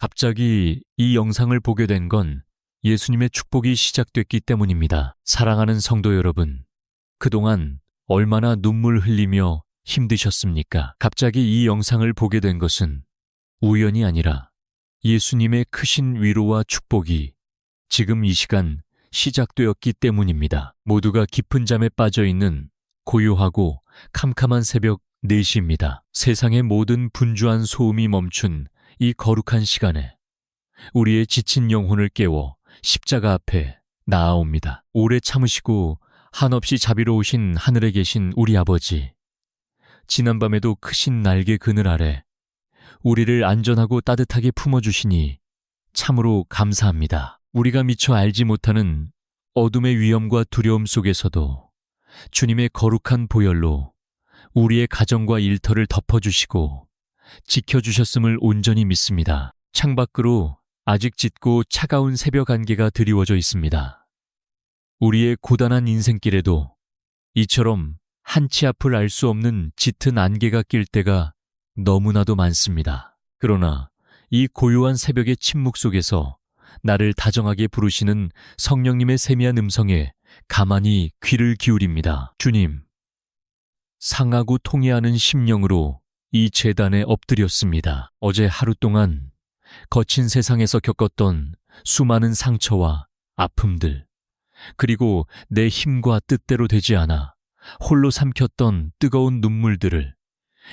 갑자기 이 영상을 보게 된 건 예수님의 축복이 시작됐기 때문입니다. 사랑하는 성도 여러분, 그동안 얼마나 눈물 흘리며 힘드셨습니까? 갑자기 이 영상을 보게 된 것은 우연이 아니라 예수님의 크신 위로와 축복이 지금 이 시간 시작되었기 때문입니다. 모두가 깊은 잠에 빠져 있는 고요하고 캄캄한 새벽 4시입니다. 세상의 모든 분주한 소음이 멈춘 이 거룩한 시간에 우리의 지친 영혼을 깨워 십자가 앞에 나아옵니다. 오래 참으시고 한없이 자비로우신 하늘에 계신 우리 아버지, 지난밤에도 크신 날개 그늘 아래 우리를 안전하고 따뜻하게 품어주시니 참으로 감사합니다. 우리가 미처 알지 못하는 어둠의 위험과 두려움 속에서도 주님의 거룩한 보혈로 우리의 가정과 일터를 덮어주시고 지켜주셨음을 온전히 믿습니다. 창밖으로 아직 짙고 차가운 새벽 안개가 드리워져 있습니다. 우리의 고단한 인생길에도 이처럼 한치 앞을 알 수 없는 짙은 안개가 낄 때가 너무나도 많습니다. 그러나 이 고요한 새벽의 침묵 속에서 나를 다정하게 부르시는 성령님의 세미한 음성에 가만히 귀를 기울입니다. 주님, 상하고 통해하는 심령으로 이 제단에 엎드렸습니다. 어제 하루 동안 거친 세상에서 겪었던 수많은 상처와 아픔들, 그리고 내 힘과 뜻대로 되지 않아 홀로 삼켰던 뜨거운 눈물들을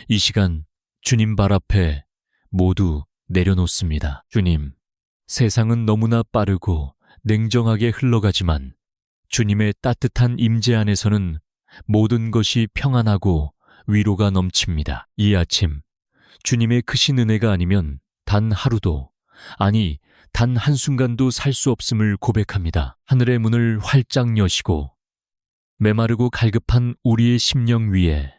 이 시간 주님 발 앞에 모두 내려놓습니다. 주님, 세상은 너무나 빠르고 냉정하게 흘러가지만 주님의 따뜻한 임재 안에서는 모든 것이 평안하고 위로가 넘칩니다. 이 아침 주님의 크신 은혜가 아니면 단 하루도, 아니 단 한순간도 살 수 없음을 고백합니다. 하늘의 문을 활짝 여시고 메마르고 갈급한 우리의 심령 위에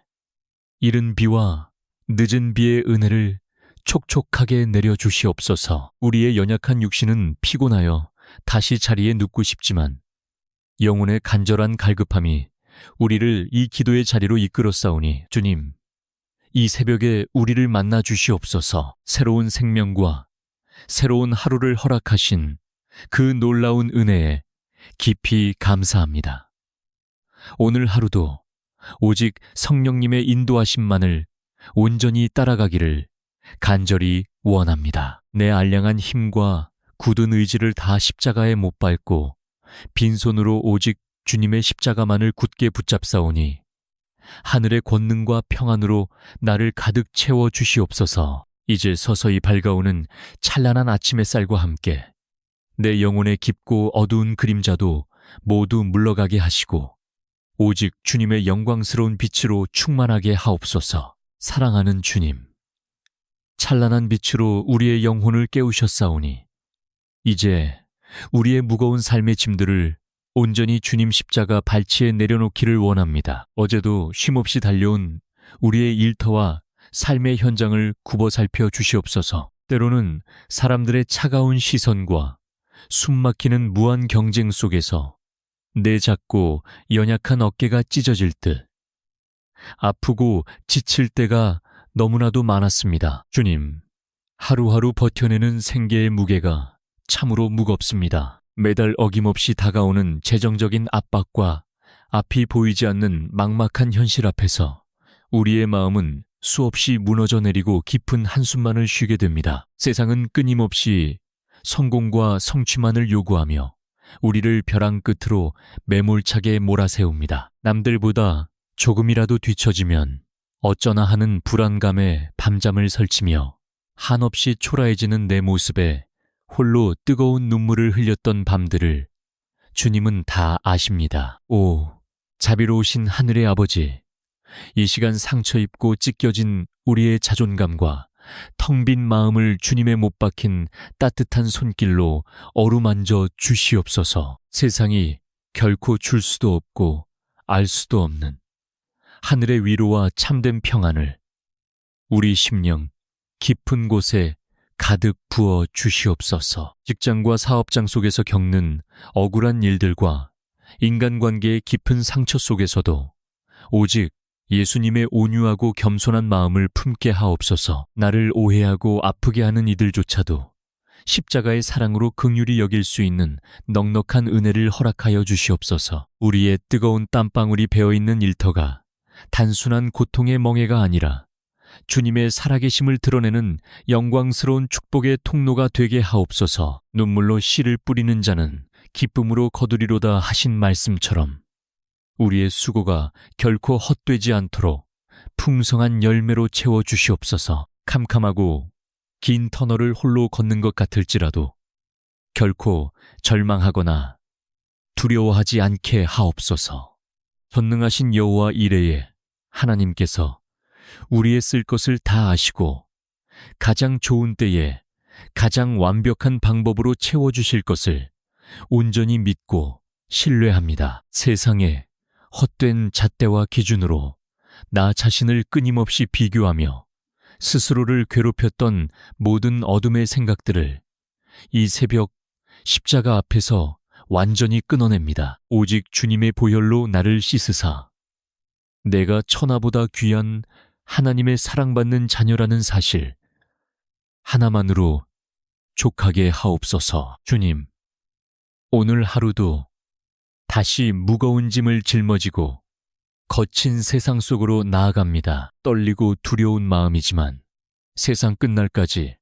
이른 비와 늦은 비의 은혜를 촉촉하게 내려주시옵소서. 우리의 연약한 육신은 피곤하여 다시 자리에 눕고 싶지만 영혼의 간절한 갈급함이 우리를 이 기도의 자리로 이끌어 싸우니 주님, 이 새벽에 우리를 만나 주시옵소서. 새로운 생명과 새로운 하루를 허락하신 그 놀라운 은혜에 깊이 감사합니다. 오늘 하루도 오직 성령님의 인도하심만을 온전히 따라가기를 간절히 원합니다. 내 알량한 힘과 굳은 의지를 다 십자가에 못 밟고 빈손으로 오직 주님의 십자가만을 굳게 붙잡사오니 하늘의 권능과 평안으로 나를 가득 채워 주시옵소서. 이제 서서히 밝아오는 찬란한 아침 햇살과 함께 내 영혼의 깊고 어두운 그림자도 모두 물러가게 하시고 오직 주님의 영광스러운 빛으로 충만하게 하옵소서. 사랑하는 주님, 찬란한 빛으로 우리의 영혼을 깨우셨사오니 이제 우리의 무거운 삶의 짐들을 온전히 주님 십자가 발치에 내려놓기를 원합니다. 어제도 쉼없이 달려온 우리의 일터와 삶의 현장을 굽어 살펴 주시옵소서. 때로는 사람들의 차가운 시선과 숨막히는 무한 경쟁 속에서 내 작고 연약한 어깨가 찢어질 듯 아프고 지칠 때가 너무나도 많았습니다. 주님, 하루하루 버텨내는 생계의 무게가 참으로 무겁습니다. 매달 어김없이 다가오는 재정적인 압박과 앞이 보이지 않는 막막한 현실 앞에서 우리의 마음은 수없이 무너져 내리고 깊은 한숨만을 쉬게 됩니다. 세상은 끊임없이 성공과 성취만을 요구하며 우리를 벼랑 끝으로 매몰차게 몰아세웁니다. 남들보다 조금이라도 뒤처지면 어쩌나 하는 불안감에 밤잠을 설치며 한없이 초라해지는 내 모습에 홀로 뜨거운 눈물을 흘렸던 밤들을 주님은 다 아십니다. 오, 자비로우신 하늘의 아버지, 이 시간 상처 입고 찢겨진 우리의 자존감과 텅 빈 마음을 주님의 못 박힌 따뜻한 손길로 어루만져 주시옵소서. 세상이 결코 줄 수도 없고 알 수도 없는 하늘의 위로와 참된 평안을 우리 심령 깊은 곳에 가득 부어 주시옵소서. 직장과 사업장 속에서 겪는 억울한 일들과 인간관계의 깊은 상처 속에서도 오직 예수님의 온유하고 겸손한 마음을 품게 하옵소서. 나를 오해하고 아프게 하는 이들조차도 십자가의 사랑으로 긍휼히 여길 수 있는 넉넉한 은혜를 허락하여 주시옵소서. 우리의 뜨거운 땀방울이 배어있는 일터가 단순한 고통의 멍해가 아니라 주님의 살아계심을 드러내는 영광스러운 축복의 통로가 되게 하옵소서. 눈물로 씨를 뿌리는 자는 기쁨으로 거두리로다 하신 말씀처럼 우리의 수고가 결코 헛되지 않도록 풍성한 열매로 채워 주시옵소서. 캄캄하고 긴 터널을 홀로 걷는 것 같을지라도 결코 절망하거나 두려워하지 않게 하옵소서. 전능하신 여호와 이레에 하나님께서 우리의 쓸 것을 다 아시고 가장 좋은 때에 가장 완벽한 방법으로 채워주실 것을 온전히 믿고 신뢰합니다. 세상의 헛된 잣대와 기준으로 나 자신을 끊임없이 비교하며 스스로를 괴롭혔던 모든 어둠의 생각들을 이 새벽 십자가 앞에서 완전히 끊어냅니다. 오직 주님의 보혈로 나를 씻으사 내가 천하보다 귀한 하나님의 사랑받는 자녀라는 사실 하나만으로 족하게 하옵소서. 주님, 오늘 하루도 다시 무거운 짐을 짊어지고 거친 세상 속으로 나아갑니다. 떨리고 두려운 마음이지만 세상 끝날까지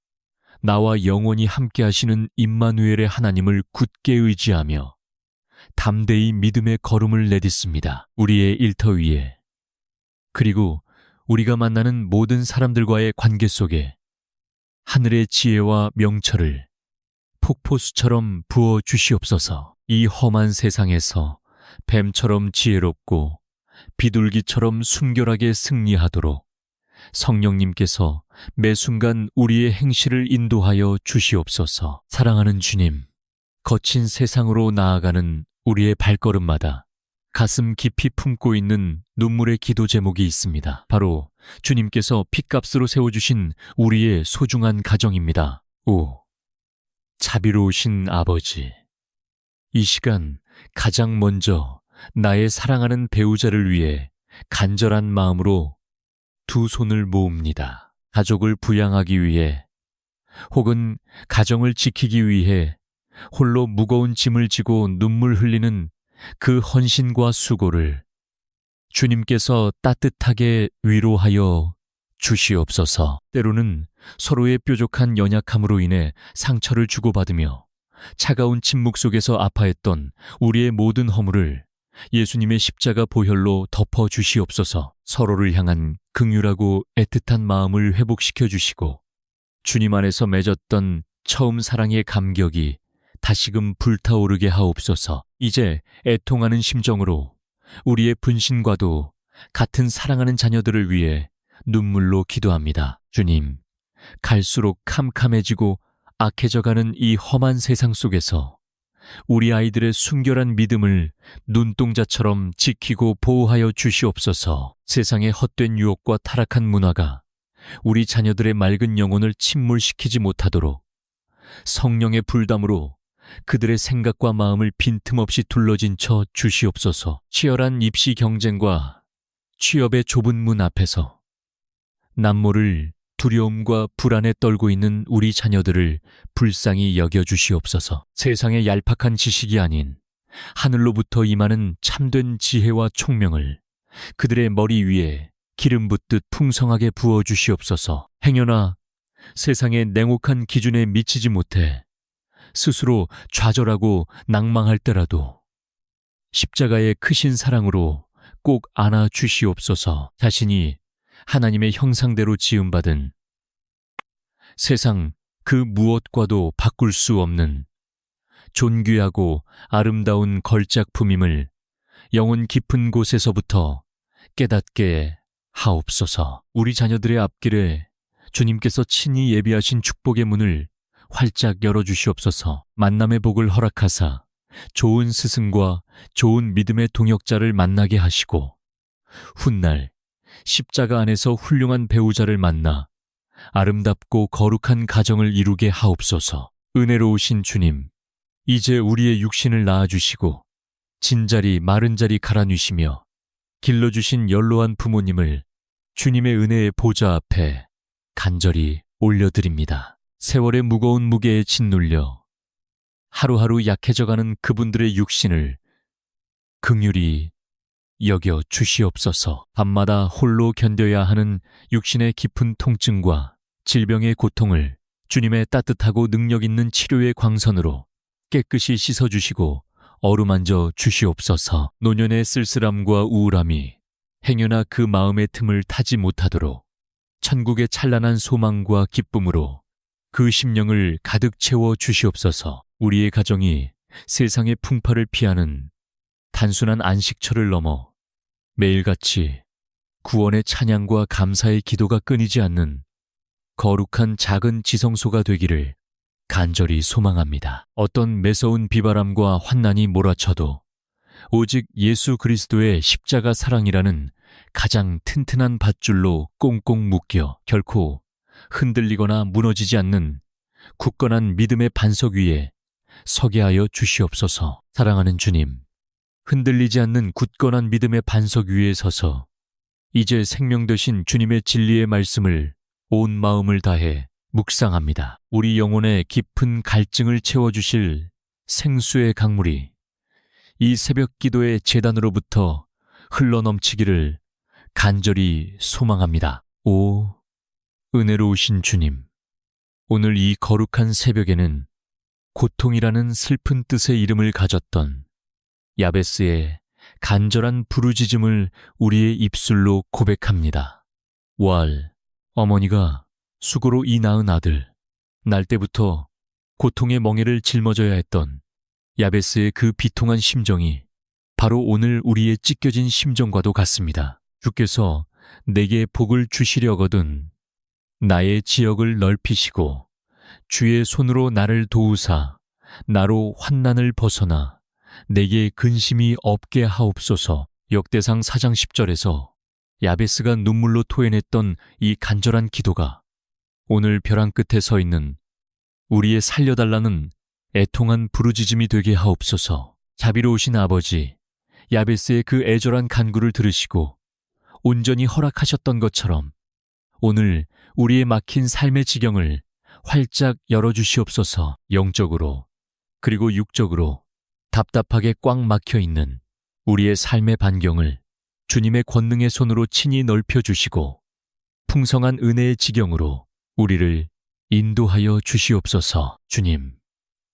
나와 영원히 함께 하시는 임마누엘의 하나님을 굳게 의지하며 담대히 믿음의 걸음을 내딛습니다. 우리의 일터 위에 그리고 우리가 만나는 모든 사람들과의 관계 속에 하늘의 지혜와 명철을 폭포수처럼 부어 주시옵소서. 이 험한 세상에서 뱀처럼 지혜롭고 비둘기처럼 순결하게 승리하도록 성령님께서 매 순간 우리의 행실을 인도하여 주시옵소서. 사랑하는 주님, 거친 세상으로 나아가는 우리의 발걸음마다 가슴 깊이 품고 있는 눈물의 기도 제목이 있습니다. 바로 주님께서 핏값으로 세워주신 우리의 소중한 가정입니다. 오, 자비로우신 아버지, 이 시간 가장 먼저 나의 사랑하는 배우자를 위해 간절한 마음으로 두 손을 모읍니다. 가족을 부양하기 위해 혹은 가정을 지키기 위해 홀로 무거운 짐을 지고 눈물 흘리는 그 헌신과 수고를 주님께서 따뜻하게 위로하여 주시옵소서. 때로는 서로의 뾰족한 연약함으로 인해 상처를 주고받으며 차가운 침묵 속에서 아파했던 우리의 모든 허물을 예수님의 십자가 보혈로 덮어 주시옵소서. 서로를 향한 긍휼하고 애틋한 마음을 회복시켜 주시고 주님 안에서 맺었던 처음 사랑의 감격이 다시금 불타오르게 하옵소서. 이제 애통하는 심정으로 우리의 분신과도 같은 사랑하는 자녀들을 위해 눈물로 기도합니다. 주님, 갈수록 캄캄해지고 악해져가는 이 험한 세상 속에서 우리 아이들의 순결한 믿음을 눈동자처럼 지키고 보호하여 주시옵소서. 세상의 헛된 유혹과 타락한 문화가 우리 자녀들의 맑은 영혼을 침몰시키지 못하도록 성령의 불담으로 그들의 생각과 마음을 빈틈없이 둘러진 쳐 주시옵소서. 치열한 입시 경쟁과 취업의 좁은 문 앞에서 남모를 두려움과 불안에 떨고 있는 우리 자녀들을 불쌍히 여겨주시옵소서. 세상의 얄팍한 지식이 아닌 하늘로부터 임하는 참된 지혜와 총명을 그들의 머리 위에 기름 붓듯 풍성하게 부어주시옵소서. 행여나 세상의 냉혹한 기준에 미치지 못해 스스로 좌절하고 낭망할 때라도 십자가의 크신 사랑으로 꼭 안아 주시옵소서. 자신이 하나님의 형상대로 지음받은 세상 그 무엇과도 바꿀 수 없는 존귀하고 아름다운 걸작품임을 영혼 깊은 곳에서부터 깨닫게 하옵소서. 우리 자녀들의 앞길에 주님께서 친히 예비하신 축복의 문을 활짝 열어주시옵소서. 만남의 복을 허락하사 좋은 스승과 좋은 믿음의 동역자를 만나게 하시고 훗날 십자가 안에서 훌륭한 배우자를 만나 아름답고 거룩한 가정을 이루게 하옵소서. 은혜로우신 주님, 이제 우리의 육신을 낳아주시고 진자리 마른 자리 갈아뉘시며 길러주신 연로한 부모님을 주님의 은혜의 보좌 앞에 간절히 올려드립니다. 세월의 무거운 무게에 짓눌려 하루하루 약해져가는 그분들의 육신을 긍휼히 여겨 주시옵소서. 밤마다 홀로 견뎌야 하는 육신의 깊은 통증과 질병의 고통을 주님의 따뜻하고 능력 있는 치료의 광선으로 깨끗이 씻어주시고 어루만져 주시옵소서. 노년의 쓸쓸함과 우울함이 행여나 그 마음의 틈을 타지 못하도록 천국의 찬란한 소망과 기쁨으로 그 심령을 가득 채워 주시옵소서. 우리의 가정이 세상의 풍파를 피하는 단순한 안식처를 넘어 매일같이 구원의 찬양과 감사의 기도가 끊이지 않는 거룩한 작은 지성소가 되기를 간절히 소망합니다. 어떤 매서운 비바람과 환난이 몰아쳐도 오직 예수 그리스도의 십자가 사랑이라는 가장 튼튼한 밧줄로 꽁꽁 묶여 결코 흔들리거나 무너지지 않는 굳건한 믿음의 반석 위에 서게 하여 주시옵소서. 사랑하는 주님, 흔들리지 않는 굳건한 믿음의 반석 위에 서서 이제 생명 되신 주님의 진리의 말씀을 온 마음을 다해 묵상합니다. 우리 영혼의 깊은 갈증을 채워주실 생수의 강물이 이 새벽 기도의 제단으로부터 흘러넘치기를 간절히 소망합니다. 오, 은혜로우신 주님, 오늘 이 거룩한 새벽에는 고통이라는 슬픈 뜻의 이름을 가졌던 야베스의 간절한 부르짖음을 우리의 입술로 고백합니다. 왈, 어머니가 수고로 이 낳은 아들, 날 때부터 고통의 멍에를 짊어져야 했던 야베스의 그 비통한 심정이 바로 오늘 우리의 찢겨진 심정과도 같습니다. 주께서 내게 복을 주시려거든 나의 지역을 넓히시고 주의 손으로 나를 도우사 나로 환난을 벗어나 내게 근심이 없게 하옵소서. 역대상 4장 10절에서 야베스가 눈물로 토해냈던 이 간절한 기도가 오늘 벼랑 끝에 서 있는 우리의 살려달라는 애통한 부르짖음이 되게 하옵소서. 자비로우신 아버지, 야베스의 그 애절한 간구를 들으시고 온전히 허락하셨던 것처럼 오늘 우리의 막힌 삶의 지경을 활짝 열어주시옵소서. 영적으로 그리고 육적으로 답답하게 꽉 막혀 있는 우리의 삶의 반경을 주님의 권능의 손으로 친히 넓혀주시고 풍성한 은혜의 지경으로 우리를 인도하여 주시옵소서. 주님,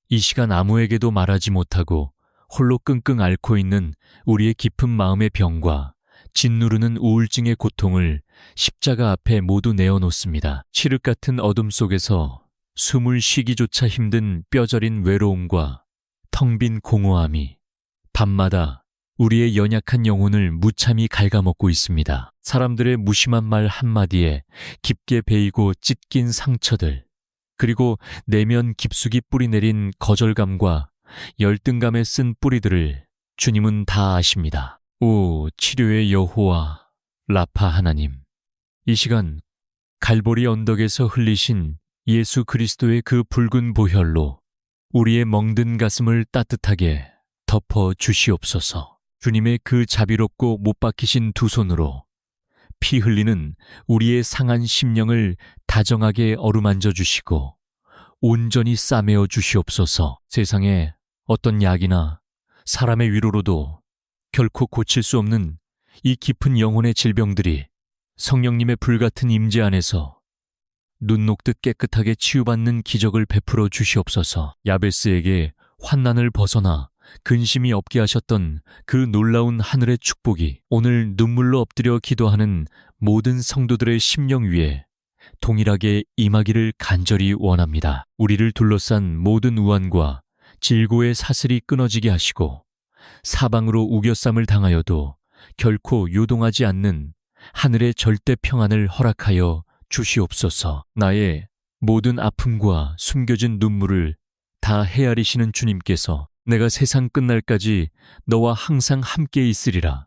이 시간 아무에게도 말하지 못하고 홀로 끙끙 앓고 있는 우리의 깊은 마음의 병과 짓누르는 우울증의 고통을 십자가 앞에 모두 내어놓습니다. 칠흑 같은 어둠 속에서 숨을 쉬기조차 힘든 뼈저린 외로움과 텅 빈 공허함이 밤마다 우리의 연약한 영혼을 무참히 갉아먹고 있습니다. 사람들의 무심한 말 한마디에 깊게 베이고 찢긴 상처들, 그리고 내면 깊숙이 뿌리내린 거절감과 열등감에 쓴 뿌리들을 주님은 다 아십니다. 오, 치료의 여호와 라파 하나님, 이 시간 갈보리 언덕에서 흘리신 예수 그리스도의 그 붉은 보혈로 우리의 멍든 가슴을 따뜻하게 덮어 주시옵소서. 주님의 그 자비롭고 못 박히신 두 손으로 피 흘리는 우리의 상한 심령을 다정하게 어루만져 주시고 온전히 싸매어 주시옵소서. 세상에 어떤 약이나 사람의 위로로도 결코 고칠 수 없는 이 깊은 영혼의 질병들이 성령님의 불같은 임재 안에서 눈 녹듯 깨끗하게 치유받는 기적을 베풀어 주시옵소서. 야베스에게 환난을 벗어나 근심이 없게 하셨던 그 놀라운 하늘의 축복이 오늘 눈물로 엎드려 기도하는 모든 성도들의 심령 위에 동일하게 임하기를 간절히 원합니다. 우리를 둘러싼 모든 우환과 질고의 사슬이 끊어지게 하시고 사방으로 우겨쌈을 당하여도 결코 요동하지 않는 하늘의 절대 평안을 허락하여 주시옵소서. 나의 모든 아픔과 숨겨진 눈물을 다 헤아리시는 주님께서 내가 세상 끝날까지 너와 항상 함께 있으리라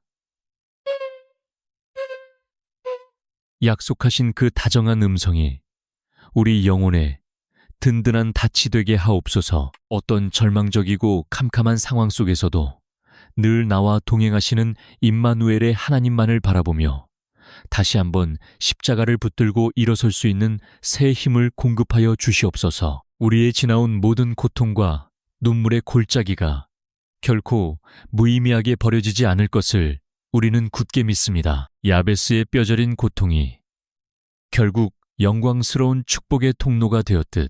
약속하신 그 다정한 음성이 우리 영혼에 든든한 닻이 되게 하옵소서. 어떤 절망적이고 캄캄한 상황 속에서도 늘 나와 동행하시는 임마누엘의 하나님만을 바라보며 다시 한번 십자가를 붙들고 일어설 수 있는 새 힘을 공급하여 주시옵소서. 우리의 지나온 모든 고통과 눈물의 골짜기가 결코 무의미하게 버려지지 않을 것을 우리는 굳게 믿습니다. 야베스의 뼈저린 고통이 결국 영광스러운 축복의 통로가 되었듯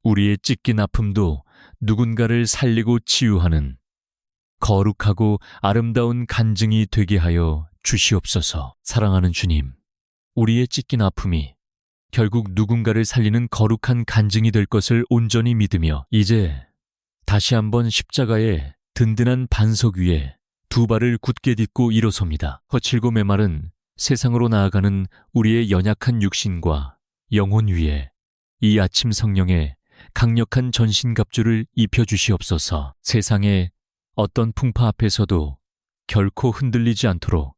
우리의 찢긴 아픔도 누군가를 살리고 치유하는 거룩하고 아름다운 간증이 되게 하여 주시옵소서. 사랑하는 주님, 우리의 찢긴 아픔이 결국 누군가를 살리는 거룩한 간증이 될 것을 온전히 믿으며 이제 다시 한번 십자가의 든든한 반석 위에 두 발을 굳게 딛고 일어섭니다. 거칠고 메마른 세상으로 나아가는 우리의 연약한 육신과 영혼 위에 이 아침 성령의 강력한 전신갑주를 입혀주시옵소서. 세상의 어떤 풍파 앞에서도 결코 흔들리지 않도록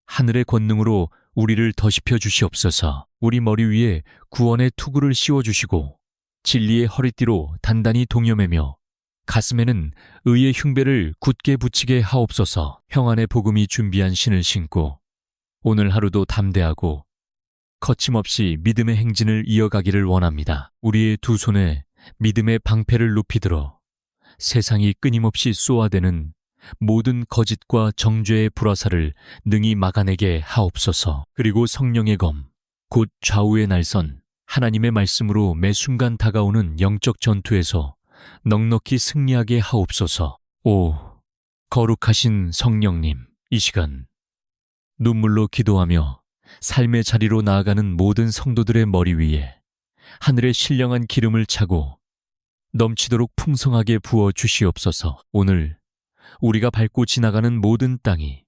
하늘의 권능으로 우리를 더시펴 주시옵소서. 우리 머리 위에 구원의 투구를 씌워주시고 진리의 허리띠로 단단히 동여매며 가슴에는 의의 흉배를 굳게 붙이게 하옵소서. 평안의 복음이 준비한 신을 신고 오늘 하루도 담대하고 거침없이 믿음의 행진을 이어가기를 원합니다. 우리의 두 손에 믿음의 방패를 높이 들어 세상이 끊임없이 쏘아대는 모든 거짓과 정죄의 불화살을 능히 막아내게 하옵소서. 그리고 성령의 검, 곧 좌우의 날선 하나님의 말씀으로 매 순간 다가오는 영적 전투에서 넉넉히 승리하게 하옵소서. 오, 거룩하신 성령님, 이 시간 눈물로 기도하며 삶의 자리로 나아가는 모든 성도들의 머리 위에 하늘의 신령한 기름을 차고 넘치도록 풍성하게 부어 주시옵소서. 오늘 우리가 밟고 지나가는 모든 땅이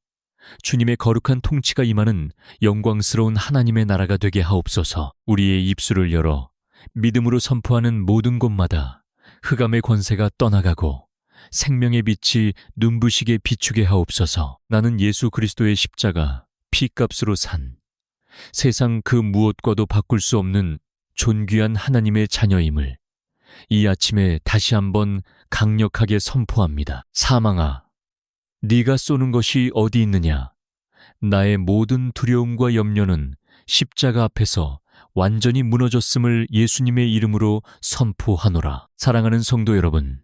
주님의 거룩한 통치가 임하는 영광스러운 하나님의 나라가 되게 하옵소서. 우리의 입술을 열어 믿음으로 선포하는 모든 곳마다 흑암의 권세가 떠나가고 생명의 빛이 눈부시게 비추게 하옵소서. 나는 예수 그리스도의 십자가 피값으로 산 세상 그 무엇과도 바꿀 수 없는 존귀한 하나님의 자녀임을 이 아침에 다시 한번 강력하게 선포합니다. 사망아, 네가 쏘는 것이 어디 있느냐? 나의 모든 두려움과 염려는 십자가 앞에서 완전히 무너졌음을 예수님의 이름으로 선포하노라. 사랑하는 성도 여러분,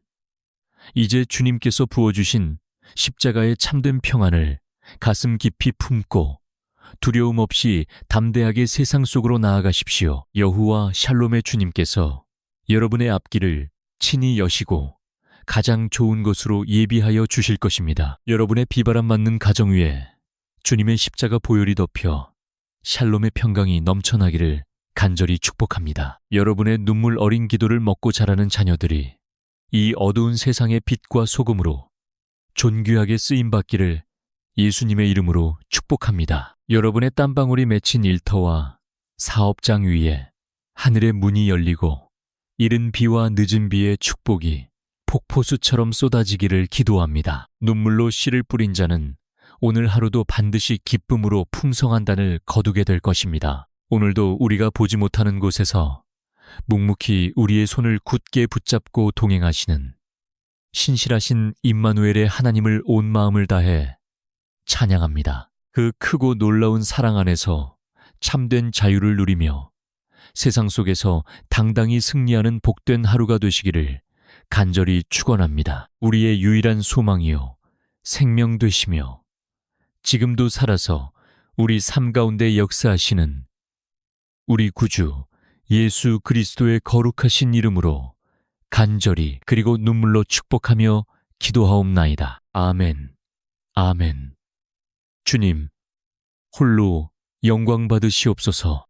이제 주님께서 부어주신 십자가의 참된 평안을 가슴 깊이 품고 두려움 없이 담대하게 세상 속으로 나아가십시오. 여호와 샬롬의 주님께서 여러분의 앞길을 친히 여시고 가장 좋은 곳으로 예비하여 주실 것입니다. 여러분의 비바람 맞는 가정 위에 주님의 십자가 보혈이 덮여 샬롬의 평강이 넘쳐나기를 간절히 축복합니다. 여러분의 눈물 어린 기도를 먹고 자라는 자녀들이 이 어두운 세상의 빛과 소금으로 존귀하게 쓰임받기를 예수님의 이름으로 축복합니다. 여러분의 땀방울이 맺힌 일터와 사업장 위에 하늘의 문이 열리고 이른 비와 늦은 비의 축복이 폭포수처럼 쏟아지기를 기도합니다. 눈물로 씨를 뿌린 자는 오늘 하루도 반드시 기쁨으로 풍성한 단을 거두게 될 것입니다. 오늘도 우리가 보지 못하는 곳에서 묵묵히 우리의 손을 굳게 붙잡고 동행하시는 신실하신 임마누엘의 하나님을 온 마음을 다해 찬양합니다. 그 크고 놀라운 사랑 안에서 참된 자유를 누리며 세상 속에서 당당히 승리하는 복된 하루가 되시기를 간절히 축원합니다. 우리의 유일한 소망이요 생명 되시며 지금도 살아서 우리 삶 가운데 역사하시는 우리 구주 예수 그리스도의 거룩하신 이름으로 간절히 그리고 눈물로 축복하며 기도하옵나이다. 아멘. 아멘. 주님, 홀로 영광 받으시옵소서.